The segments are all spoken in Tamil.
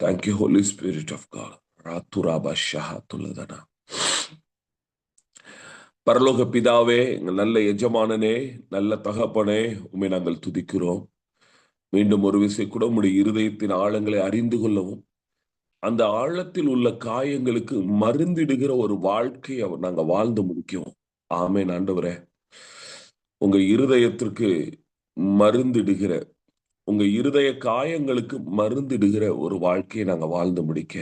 Thank you, Holy Spirit of God. ராத்துராபஷஹத்துலதனா. பரலோக பிதாவே, எங்கள் நல்ல எஜமானனே, நல்ல தகப்பனே, உம்மை நாங்கள் துதிக்கிறோம். மீண்டும் ஒரு விசை கூட உம்முடைய இருதயத்தின் ஆழங்களை அறிந்து கொள்ளவும், அந்த ஆழத்தில் உள்ள காயங்களுக்கு மருந்திடுகிற ஒரு வாழ்க்கையை நாங்க வாழ்ந்து முடிக்கவும். ஆமென் ஆண்டவரே. உங்க இருதயத்திற்கு மருந்திடுகிற, உங்க இருதய காயங்களுக்கு மருந்திடுகிற ஒரு வாழ்க்கையை நாங்க வாழ்ந்து முடிக்க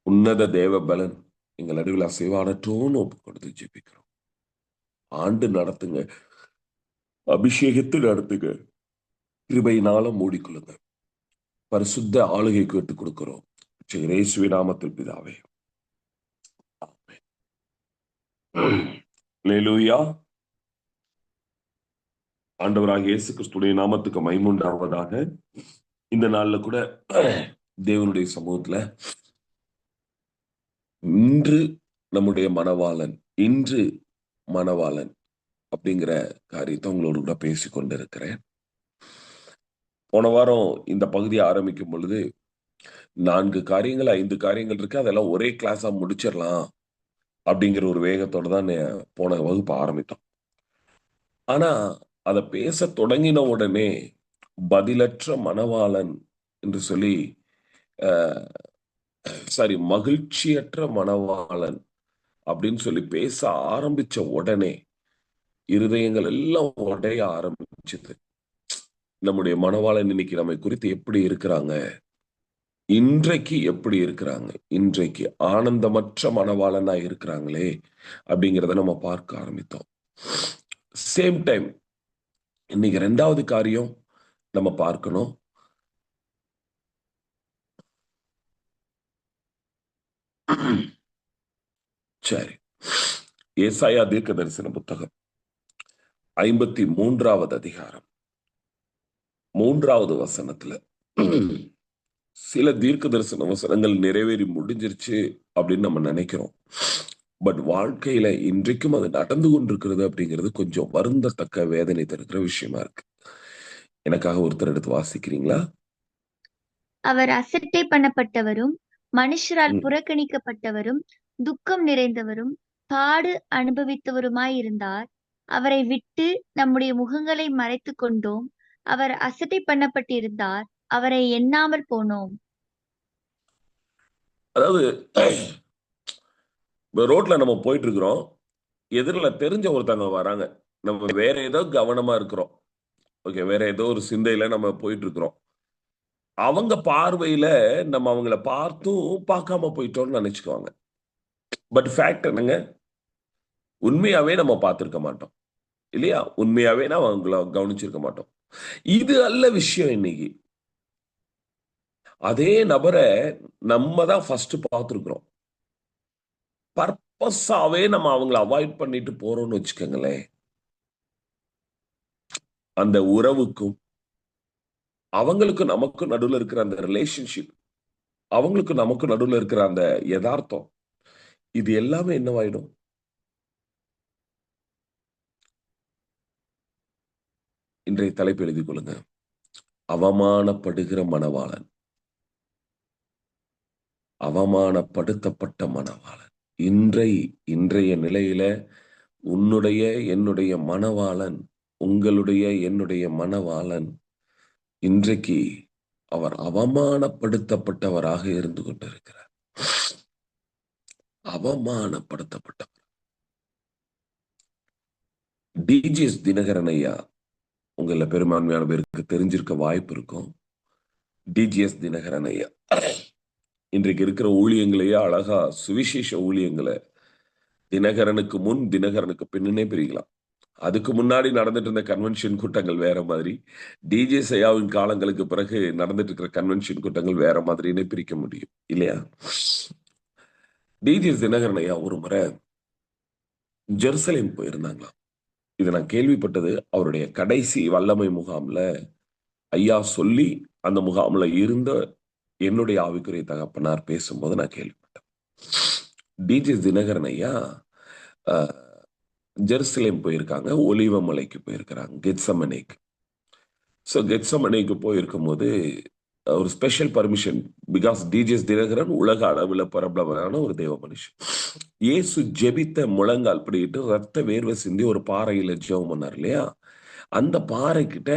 உன்னத தேவ பலன் எங்கள் நடுவில் அசைவானற்றோன்னு ஒப்பு கொடுத்து ஜெபிக்கிறோம். ஆண்டு நடத்துங்க, அபிஷேகத்தை நடத்துங்க, கிருபையினால மூடிக்கொள்ளுங்க. பரிசுத்த ஆளுகை கேட்டு கொடுக்கிறோம் இயேசுவின் நாமத்தில் பிதாவே. அல்லேலூயா. ஆண்டவராகிய இயேசு கிறிஸ்துடைய நாமத்துக்கு மகிமை உண்டாவதாக. இந்த நாள்ல கூட தேவனுடைய சமூகத்துல இன்று நம்முடைய மணவாளன், இன்று மணவாளன் அப்படிங்கிற காரியத்தை உங்களோடு கூட பேசிக் கொண்டிருக்கிறேன். போன வாரம் இந்த பகுதியை ஆரம்பிக்கும் பொழுது 4 காரியங்கள் 5 காரியங்கள் இருக்கு, அதெல்லாம் ஒரே கிளாஸா முடிச்சிடலாம் அப்படிங்கிற ஒரு வேகத்தோட தான் போன வகுப்பு ஆரம்பித்தோம். ஆனா அதை பேச தொடங்கின உடனே பதிலற்ற மணவாளன் என்று சொல்லி மகிழ்ச்சியற்ற மணவாளன் அப்படின்னு சொல்லி பேச ஆரம்பிச்ச உடனே இருதயங்கள் எல்லாம் உடைய ஆரம்பிச்சது. நம்முடைய மணவாளன் இன்னைக்கு நம்மை குறித்து எப்படி இருக்கிறாங்க, இன்றைக்கு எப்படி இருக்கிறாங்க, இன்றைக்கு ஆனந்தமற்ற மணவாளனா இருக்கிறாங்களே அப்படிங்கிறத நம்ம பார்க்க ஆரம்பித்தோம். சேம் டைம் இன்னைக்கு 2வது காரியம் நம்ம பார்க்கணும். சரி, ஏசாயா தீர்க்க தரிசன புத்தகம் 53வது அதிகாரம் 3வது வசனத்துல சில தீர்க்க தரிசன வசனங்கள் நிறைவேறி முடிஞ்சிருச்சு அப்படின்னு நம்ம நினைக்கிறோம். பட் வாழ்க்கையில இன்றைக்கும் அது நடந்து கொண்டிருக்கிறது அப்படிங்கிறது கொஞ்சம் வருந்தத்தக்க வேதனை தருகிற விஷயமா இருக்கு. எனக்காக ஒருத்தர் எடுத்து வாசிக்கிறீங்களா? அவர் அசட்டை பண்ணப்பட்டவரும் மனுஷரால் புறக்கணிக்கப்பட்டவரும் துக்கம் நிறைந்தவரும் பாடு அனுபவித்தவருமாயிருந்தார். அவரை விட்டு நம்முடைய முகங்களை மறைத்து கொண்டோம். அவர் அசட்டை பண்ணப்பட்டிருந்தார், அவரை எண்ணாமல் போனோம். அதாவது ரோட்ல நம்ம போயிட்டு இருக்கிறோம், எதிரில் தெரிஞ்ச ஒருத்தவங்க வராங்க, நம்ம வேற ஏதோ கவனமா இருக்கிறோம், ஓகே, வேற ஏதோ ஒரு சிந்தையில நம்ம போயிட்டு இருக்கிறோம். அவங்க பார்வையில நம்ம அவங்கள பார்த்தும் பார்க்காம போயிட்டோம்னு நினைச்சுக்குவாங்க. பட் ஃபேக்ட் என்னங்க, உண்மையாவே நம்ம பார்த்திருக்க மாட்டோம் இல்லையா? உண்மையாவே நான் அவங்கள கவனிச்சிருக்க மாட்டோம். இது அல்ல விஷயம். இன்னைக்கு அதே நபரை நம்ம தான் ஃபர்ஸ்ட் பார்த்துருக்கிறோம். பர்பஸாவே நம்ம அவங்கள அவாய்ட் பண்ணிட்டு போறோம்னு வச்சுக்கோங்களேன். அந்த உறவுக்கும் அவங்களுக்கு நமக்கு நடுவில் இருக்கிற அந்த ரிலேஷன்ஷிப், அவங்களுக்கு நமக்கு நடுவில் இருக்கிற அந்த யதார்த்தம், இது எல்லாமே என்னவாயிடும்? இன்றைய தலைப்பு எழுதிக் கொள்ளுங்க. அவமானப்படுகிற மணவாளன், அவமானப்படுத்தப்பட்ட மணவாளன். இன்றைய நிலையில உன்னுடைய என்னுடைய மணவாளன், உங்களுடைய என்னுடைய மணவாளன் இன்றைக்கு அவர் அவமானப்படுத்தப்பட்டவராக இருந்து கொண்டிருக்கிறார். அவமானப்படுத்தப்பட்டவர். டிஜிஎஸ் தினகரன் ஐயா உங்கள பெரும்பான்மையான பேருக்கு தெரிஞ்சிருக்க வாய்ப்பு இருக்கும். டிஜிஎஸ் தினகரன் ஐயா இன்றைக்கு இருக்கிற ஊழியங்களையே அழகா சுவிசேஷ ஊழியங்களை தினகரனுக்கு முன் தினகரனுக்கு பின்னே பிரிக்கலாம். அதுக்கு முன்னாடி நடந்துட்டு இருந்த கன்வென்ஷன் கூட்டங்கள் வேற மாதிரி, டிஜிஎஸ் ஐயாவின் காலங்களுக்கு பிறகு நடந்துட்டு இருக்கிற கன்வென்ஷன் கூட்டங்கள் வேற மாதிரினே பிரிக்க முடியும் இல்லையா? டிஜிஎஸ் தினகரன் ஐயா ஒரு முறை ஜெருசலேம் போயிருந்தாங்களாம். இதை நான் கேள்விப்பட்டது அவருடைய கடைசி வல்லமை முகாம்ல ஐயா சொல்லி அந்த முகாம்ல இருந்த என்னுடைய ஆவிக்குரிய தகப்பனார் பேசும்போது நான் கேள்விப்பட்டேன். டிஜிஎஸ் தினகரன் ஐயா ஜெருசலேம் போயிருக்காங்க, ஒலிவ மலைக்கு போயிருக்கிறாங்க, கெத்சமனேக்கு. ஸோ கெத்சமனேக்கு போயிருக்கும் போது ஒரு special permission because DGS Dhinakaran உலக அளவில் பிரபலமான ஒரு தேவ மனுஷன். இயேசு ஜெபித்த முழங்கால் படிட்டு ரத்த வேர்வை சிந்தி ஒரு பாறையில ஜெபம் பண்ணார் இல்லையா? அந்த பாறை கிட்ட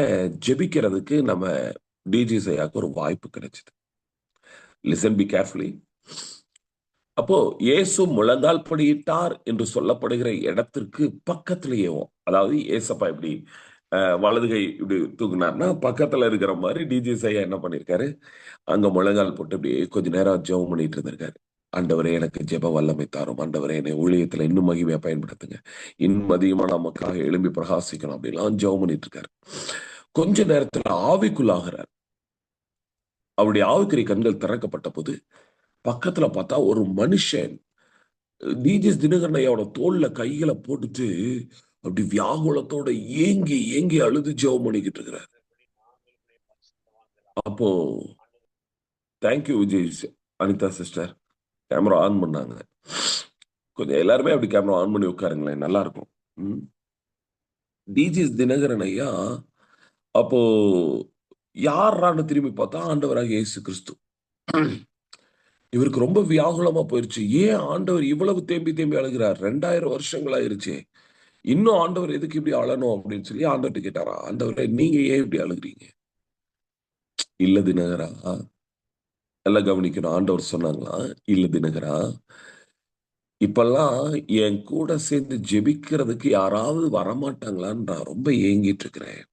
ஜெபிக்கிறதுக்கு நம்ம டிஜிஎஸ் ஐயாக்கு ஒரு வாய்ப்பு கிடைச்சது. Listen, be carefully. அப்போ இயேசு முழங்கால் படியிட்டார் என்று சொல்லப்படுகிற இடத்திற்கு பக்கத்திலேயேவும், அதாவது ஏசப்பா இப்படி வலதுகை இப்படி தூக்குனார்னா பக்கத்துல இருக்கிற மாதிரி டிஜிஎஸ் ஐயா என்ன பண்ணிருக்காரு, அங்க முழங்கால் போட்டு அப்படியே கொஞ்ச நேரம் ஜெபம் பண்ணிட்டு இருந்திருக்காரு. ஆண்டவரே எனக்கு ஜெப வல்லமை தாரும், ஆண்டவரே என்னை ஊழியத்துல இன்னும் மகிமையா பயன்படுத்துங்க, இன்னும் அதிகமா நமக்காக எழும்பி பிரகாசிக்கணும் அப்படின்லாம் ஜெபம் பண்ணிட்டு இருக்காரு. கொஞ்ச நேரத்துல ஆவிக்குள்ளாகிறார். அவருடைய ஆவிக்குரிய கண்கள் திறக்கப்பட்ட போது பக்கத்துல பார்த்தா ஒரு மனுஷன் டிஜிஎஸ் தினகரன் ஐயாவோட தோல்ல கைகளை போட்டுட்டு அப்படி வியாகுலத்தோட ஏங்கி ஏங்கி அழுது ஜெபம் பண்ணிக்கிட்டு இருக்கிறார். அப்போ thank you Vijay, Anitha sister camera on பண்ணாங்க. கொஞ்சம் எல்லாருமே அப்படி கேமரா ஆன் பண்ணி உட்காருங்களேன், நல்லா இருக்கும். டிஜிஎஸ் தினகரன் ஐயா அப்போ யாரான்னு திரும்பி பார்த்தா ஆண்டவராக இயேசு கிறிஸ்து. இவருக்கு ரொம்ப வியாகுலமா போயிருச்சு. ஏன் ஆண்டவர் இவ்வளவு தேம்பி தேம்பி அழுகிறார்? 2000 வருஷங்கள் ஆயிருச்சு, இன்னும் ஆண்டவர் எதுக்கு இப்படி அழணும் அப்படின்னு சொல்லி ஆண்டவர்கிட்ட கேட்டாரா, ஆண்டவரே நீங்க ஏன் இப்படி அழுகிறீங்க? இல்ல தினகரா, நல்லா கவனிக்கணும். ஆண்டவர் சொன்னாங்களா, இல்ல தினகரா, இப்பெல்லாம் என் கூட சேர்ந்து ஜெபிக்கிறதுக்கு யாராவது வரமாட்டாங்களான்னு நான் ரொம்ப ஏங்கிட்டு இருக்கிறேன்.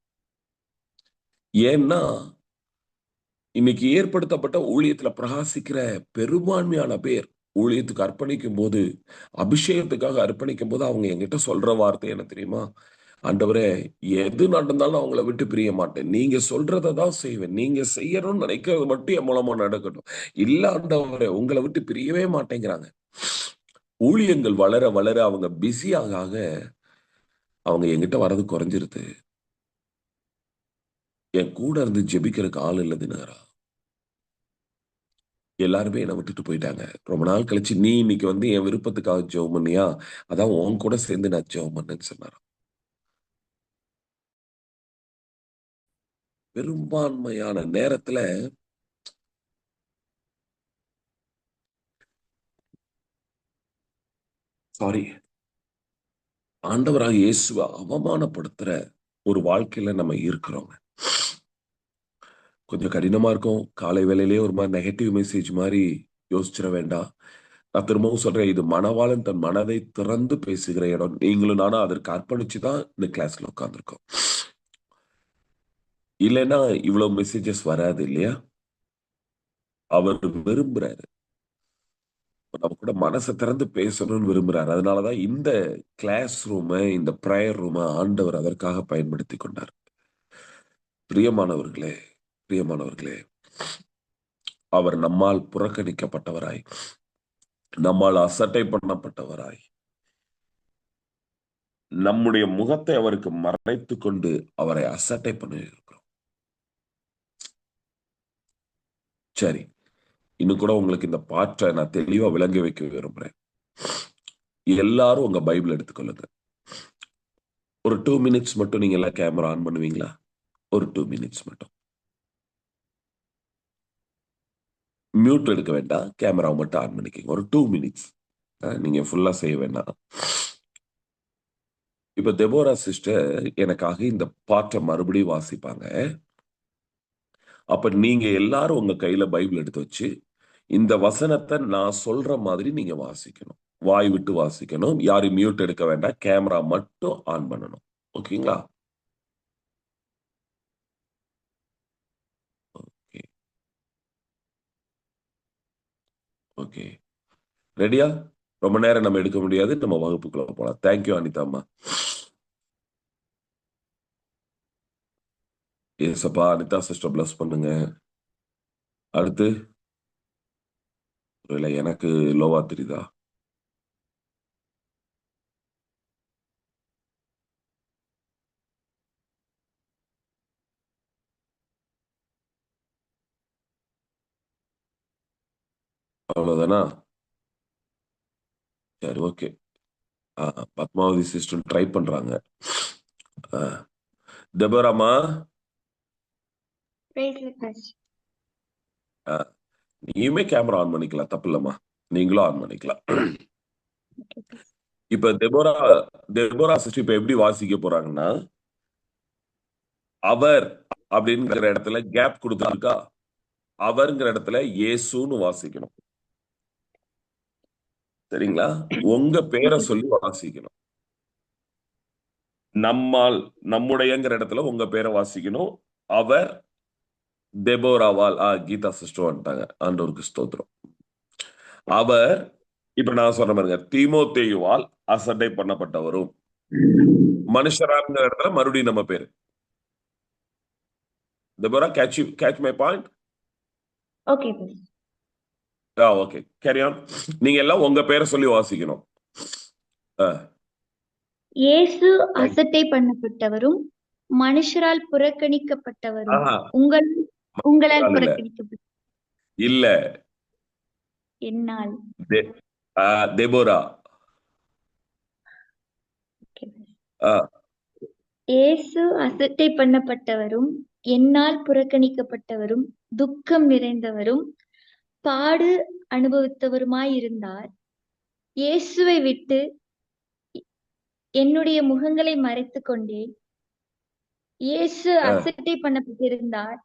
ஏன்னா இன்னைக்கு ஏற்படுத்தப்பட்ட ஊழியத்துல பிரகாசிக்கிற பெரும்பான்மையான பேர் ஊழியத்துக்கு அர்ப்பணிக்கும் போது, அபிஷேகத்துக்காக அர்ப்பணிக்கும் போது அவங்க என்கிட்ட சொல்ற வார்த்தை என்ன தெரியுமா? ஆண்டவரே எது நடந்தாலும் அவங்கள விட்டு பிரிய மாட்டேன், நீங்க சொல்றதான் செய்வேன், நீங்க செய்யணும்னு நினைக்கிறது மட்டும் என் மூலமா நடக்கட்டும், இல்ல ஆண்டவரே உங்களை விட்டு பிரியவே மாட்டேங்கிறாங்க. ஊழியங்கள் வளர வளர அவங்க பிஸியாக அவங்க என்கிட்ட வர்றது குறைஞ்சிருது. என் கூட இருந்து ஜெபிக்கிறதுக்கு ஆள் இல்லை தினகரா, எல்லாருமே என்னை விட்டுட்டு போயிட்டாங்க. ரொம்ப நாள் கழிச்சு நீ இன்னைக்கு வந்து என் விருப்பத்துக்காக ஜெபம் பண்ணியா, அதான் உன் கூட சேர்ந்து நான் ஜெபம் பண்ணேன்னு சொன்னாராம். பெரும்பான்மையான நேரத்துல சாரி ஆண்டவராக இயேசுவை அவமானப்படுத்துற ஒரு வாழ்க்கையில நம்ம இருக்கிறோங்க. கொஞ்சம் கடினமா இருக்கும். காலை வேளையிலேயே ஒரு மாதிரி நெகட்டிவ் மெசேஜ் மாதிரி யோசிச்சிட வேண்டாம். நான் திரும்பவும் சொல்றேன், இது மணவாளன் தன் மனதை திறந்து பேசுகிற இடம். நீங்களும் நானும் அதற்கு அர்ப்பணிச்சுதான் இந்த கிளாஸ்ல உட்கார்ந்துருக்கோம். இல்லைன்னா இவ்வளவு மெசேஜஸ் வராது இல்லையா? அவர் விரும்புறாரு, நம்ம கூட மனசை திறந்து பேசணும்னு விரும்புறாரு. அதனாலதான் இந்த கிளாஸ் ரூமை, இந்த பிரேயர் ரூமை ஆண்டவர் அதற்காக பயன்படுத்தி கொண்டார். பிரியமானவர்களே, பிரியமானவர்களே, அவர் நம்மால் புறக்கணிக்கப்பட்டவராய், நம்மால் அசட்டை பண்ணப்பட்டவராய், நம்முடைய முகத்தை அவருக்கு மறைத்து கொண்டு அவரை அசட்டை பண்ணி இருக்கிறோம். சரி, இன்னும் கூட உங்களுக்கு இந்த பாட்டை நான் தெளிவா விளங்கி வைக்க விரும்புறேன். எல்லாரும் உங்க பைபிள் எடுத்துக்கொள்ளுங்க. ஒரு 2 மினிட்ஸ் மட்டும் நீங்க எல்லாம் கேமரா ஆன் பண்ணுவீங்களா? ஒரு 2 மினிட்ஸ் மட்டும். மியூட் எடுக்க வேண்டாம், கேமராவை மட்டும் ஆன் பண்ணிக்கோங்க. ஒரு 2 மினிட்ஸ், நீங்க ஃபுல்லா செய்ய வேண்டாம். இப்ப தெபோரா சிஸ்டர் எனக்காக இந்த பாட்டை மறுபடியும் வாசிப்பாங்க. அப்ப நீங்க எல்லாரும் உங்க கையில பைபிள் எடுத்து வச்சு இந்த வசனத்தை நான் சொல்ற மாதிரி நீங்க வாசிக்கணும். வாய் விட்டு வாசிக்கணும். யாரும் மியூட் எடுக்க வேண்டாம், கேமரா மட்டும் ஆன் பண்ணணும். ஓகேங்களா? ஓகே, ஓகே, ரெடியா? ரொம்ப நேரம் நம்ம எடுக்க முடியாது, நம்ம வகுப்புக்குள்ள போலாம். தேங்க்யூ அனிதா அம்மா. ஏசப்பா, அனிதா சிஸ்டர் பிளஸ் பண்ணுங்க. அடுத்து இல்ல, எனக்கு லோவா தெரியுதா? அவ்வளவுதானா? சரி, ஓகே. பத்மாவதி சிஸ்டர் ட்ரை பண்றாங்க. டெபோராமா, நீயுமே கேமரா ஆன் பண்ணிக்கலாம், தப்பு இல்லம்மா. நீங்களும் ஆன் பண்ணிக்கலாம். இப்ப தெபோரா சிஸ்டர் இப்ப எப்படி வாசிக்க போறாங்கன்னா, அவர் அப்படிங்கிற இடத்துல கேப் கொடுத்துருக்கா, அவர்ங்கிற இடத்துல இயேசுன்னு வாசிக்கணும். சரிங்களா? உங்க பேரை சொல்லி வாசிக்கணும். நம்மால், நம்முடையங்கிற இடத்துல உங்க பேரை வாசிக்கணும். அவர் தெபோராவால். கீதா சிஸ்டர் வந்துட்டாங்க. ஆண்டவருக்கு ஸ்தோத்திரம். அவர், இப்ப நான் சொன்ன பாருங்க, தீமோத்தேயுவால் அசட்டை பண்ணப்பட்டவரும், மனுஷராங்கிற இடத்துல மறுபடியும் நம்ம பேரு. Deborah, catch my point? Okay okay, carry on. நீங்க எல்லாம் உங்க பேரை சொல்லி வாசிக்கணும். இயேசு அசட்டை பண்ணப்பட்டவரும் மனுஷரால் புறக்கணிக்கப்பட்டவரும் ஆஹா, உங்களால் இல்ல புறக்கணிக்கப்பட்ட இல்ல என்னால். தெபோரா. இயேசு அசட்டை பண்ணப்பட்டவரும் என்னால் புறக்கணிக்கப்பட்டவரும் துக்கம் நிறைந்தவரும் பாடு அனுபவித்தவருமாயிருந்தார். இயேசுவை விட்டு என்னுடைய முகங்களை மறைத்துக் கொண்டேன். இயேசு அசட்டை பண்ணப்பட்டிருந்தார்.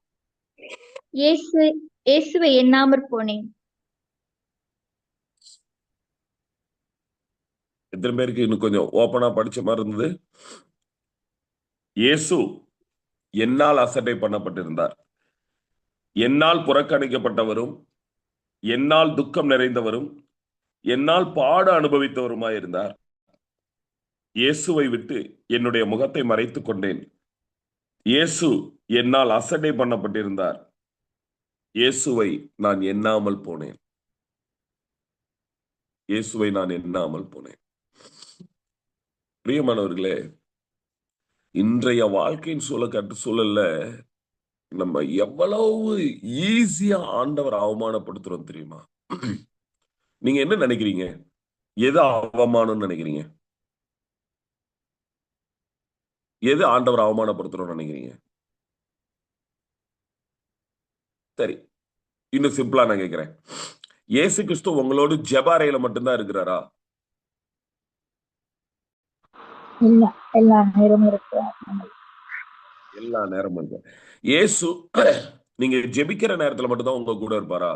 இயேசுவை எண்ணாமற் போனேன். எத்தனை பேருக்கு இன்னும் கொஞ்சம் ஓப்பனா படிச்ச மாதிரி இருந்தது? இயேசு என்னால் அசட்டை பண்ணப்பட்டிருந்தார், என்னால் புறக்கணிக்கப்பட்டவரும், என்னால் துக்கம் நிறைந்தவரும், என்னால் பாடு அனுபவித்தவருமாய் இருந்தார். இயேசுவை விட்டு என்னுடைய முகத்தை மறைத்துக் கொண்டேன். இயேசு என்னால் அசட்டை பண்ணப்பட்டிருந்தார். இயேசுவை நான் எண்ணாமல் போனேன். இயேசுவை நான் எண்ணாமல் போனேன். பிரியமானவர்களே, இன்றைய வாழ்க்கையின் சூழல்ல நம்ம எவ்வளவு ஈஸியா ஆண்டவர் அவமானப்படுத்துறோம் தெரியுமா? நீங்க என்ன நினைக்கிறீங்க? எது அவமானம் நினைக்கிறீங்க? எது ஆண்டவர் அவமானப்படுத்துறோம் நினைக்கிறீங்க? சரி, இன்னும் சிம்பிளா நான் கேட்கிறேன், இயேசு கிறிஸ்து உங்களோடு ஜெப அறையில மட்டும்தான் இருக்கிறாரா? இல்ல, எல்லா நேரமும் இருக்கிறார். எல்லா நேரமும் இருக்கு. இயேசு நீங்க ஜெபிக்கிற நேரத்துல மட்டும்தான் உங்க கூட இருப்பாரா?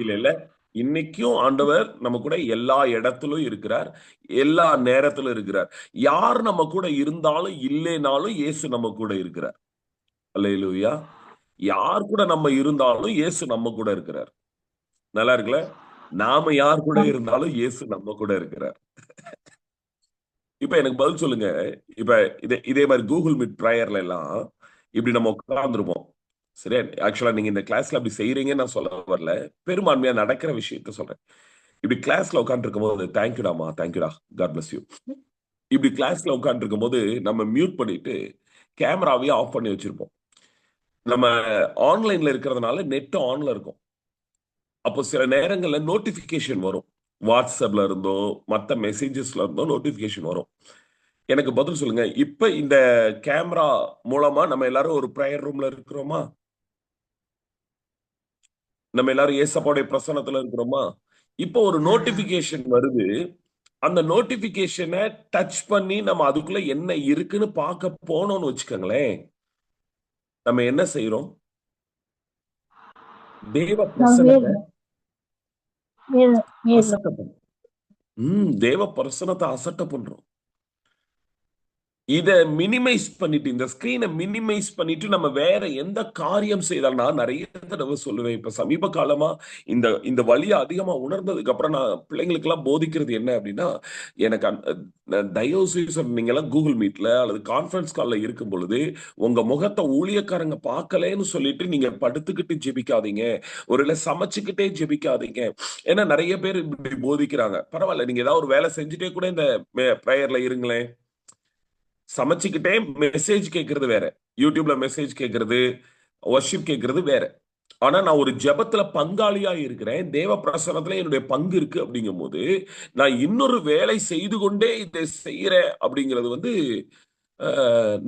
இல்ல. இன்னைக்கும் ஆண்டவர் நம்ம கூட எல்லா இடத்திலும் இருக்கிறார், எல்லா நேரத்திலும் இருக்கிறார். யார் நம்ம கூட இருந்தாலும் இல்லைனாலும் இயேசு நம்ம கூட இருக்கிறார். அல்லேலூயா. யார் கூட நம்ம இருந்தாலும் இயேசு நம்ம கூட இருக்கிறார். நல்லா இருக்குல்ல? நாம யார் கூட இருந்தாலும் இயேசு நம்ம கூட இருக்கிறார். இப்ப எனக்கு பதில் சொல்லுங்க. இப்ப இதே மாதிரி கூகுள் மீட் ப்ரேயர்ல எல்லாம் இப்படி நம்ம உட்கார்ந்துருப்போம். சரியா? ஆக்சுவலா நீங்க இந்த கிளாஸ்ல அப்படி செய்யறீங்கன்னு நான் சொல்ல வரல. பெரும்பான்மையா நடக்கிற விஷயத்த சொல்றேன். இப்படி கிளாஸ்ல உட்கார்ந்து இருக்கும்போது தேங்க்யூடாமா, தேங்க்யூடா, காட் பிளஸ் யூ. இப்படி கிளாஸ்ல உட்கார்ந்து இருக்கும்போது நம்ம மியூட் பண்ணிட்டு கேமராவையும் ஆஃப் பண்ணி வச்சிருப்போம். நம்ம ஆன்லைன்ல இருக்கிறதுனால நெட் ஆன்ல இருக்கும். அப்போ சில நேரங்கள்ல நோட்டிபிகேஷன் வரும். வாட்ஸ்அப்ல இருந்தோ மத்த மெசேஜஸ்ல இருந்தோ நோட்டிபிகேஷன் வரும். எனக்கு பதில் சொல்லுங்க. இப்ப இந்த கேமரா மூலமா நம்ம எல்லாரும் ஒரு பிரேயர் ரூம்ல இருக்கிறோமா? நம்ம எல்லாரும் ஏசப்பாவுடைய பிரசன்னத்துல இருக்கிறோமா? இப்போ ஒரு நோட்டிபிகேஷன் வருது. அந்த நோட்டிபிகேஷனை டச் பண்ணி நம்ம அதுக்குள்ள என்ன இருக்குன்னு பார்க்க போனோம்னு வச்சுக்கோங்களேன், நம்ம என்ன செய்யறோம்? தேவ பிரசன்னத்தை அசட்டை பண்றோம். தேவ பிரசன்னத்தை அசட்டை பண்றோம். இத மினிமைஸ் பண்ணிட்டு, இந்த ஸ்கிரீனை மினிமைஸ் பண்ணிட்டு நம்ம வேற எந்த காரியம் செய்தாலும், நான் நிறைய தடவை சொல்லுவேன். இப்ப சமீப காலமா இந்த இந்த வழியை அதிகமா உணர்ந்ததுக்கு அப்புறம் நான் பிள்ளைங்களுக்கு எல்லாம் போதிக்கிறது என்ன அப்படின்னா, எனக்கு தயவு செய்து நீங்க எல்லாம் கூகுள் மீட்ல அல்லது கான்ஃபரன்ஸ் கால்ல இருக்கும் பொழுது உங்க முகத்தை ஊழியக்காரங்க பார்க்கலன்னு சொல்லிட்டு நீங்க படுத்துக்கிட்டு ஜெபிக்காதீங்க. ஒருவேளை சமைச்சுக்கிட்டே ஜெபிக்காதீங்க. ஏன்னா நிறைய பேர் இப்படி போதிக்கிறாங்க. பரவாயில்ல, நீங்க ஏதாவது ஒரு வேலை செஞ்சுட்டே கூட இந்த பிரேயர்ல இருங்களேன். சமைச்சுக்கிட்டே மெசேஜ் கேட்கறது வேற, யூடியூப்ல மெசேஜ் கேட்கறது, வர்ஷிப் கேட்கறது வேற. ஆனா நான் ஒரு ஜெபத்துல பங்காளியா இருக்கிறேன், தேவ பிரசன்னத்துல என்னுடைய பங்கு இருக்கு அப்படிங்கும் போது நான் இன்னொரு வேலை செய்து கொண்டே இதை செய்யறேன் அப்படிங்கிறது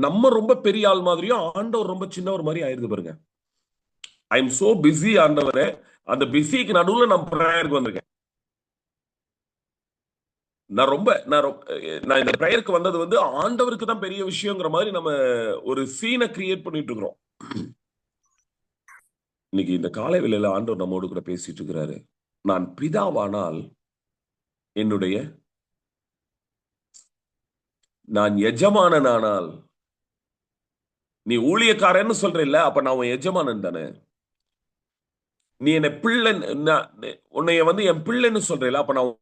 நம்ம ரொம்ப பெரிய ஆள் மாதிரியும் ஆண்டவர் ரொம்ப சின்னவர் மாதிரி ஆயிருது பாருங்க. ஐ எம் சோ பிஸி ஆண்டவரே, அந்த பிஸிக்கு நடுவுல நான் ப்ரேயருக்கு வந்திருக்கேன். நான் இந்த ப்ரேயருக்கு வந்தது வந்து ஆண்டவருக்கு தான் பெரிய விஷயங்கிற மாதிரி நம்ம ஒரு சீனை கிரியேட் பண்ணிட்டு இருக்கிறோம். இன்னைக்கு இந்த காலை வேளையில ஆண்டவர் நம்மோடு கூட பேசிட்டு இருக்கிறாரு. நான் பிதாவானால் என்னுடைய, நான் எஜமானனானால், நீ ஊழியக்காரன்னு சொல்ற இல்ல, அப்ப நான் உன் எஜமானன் தானே. நீ என்ன பிள்ளை, உன்னைய வந்து என் பிள்ளைன்னு சொல்றல, அப்ப நான்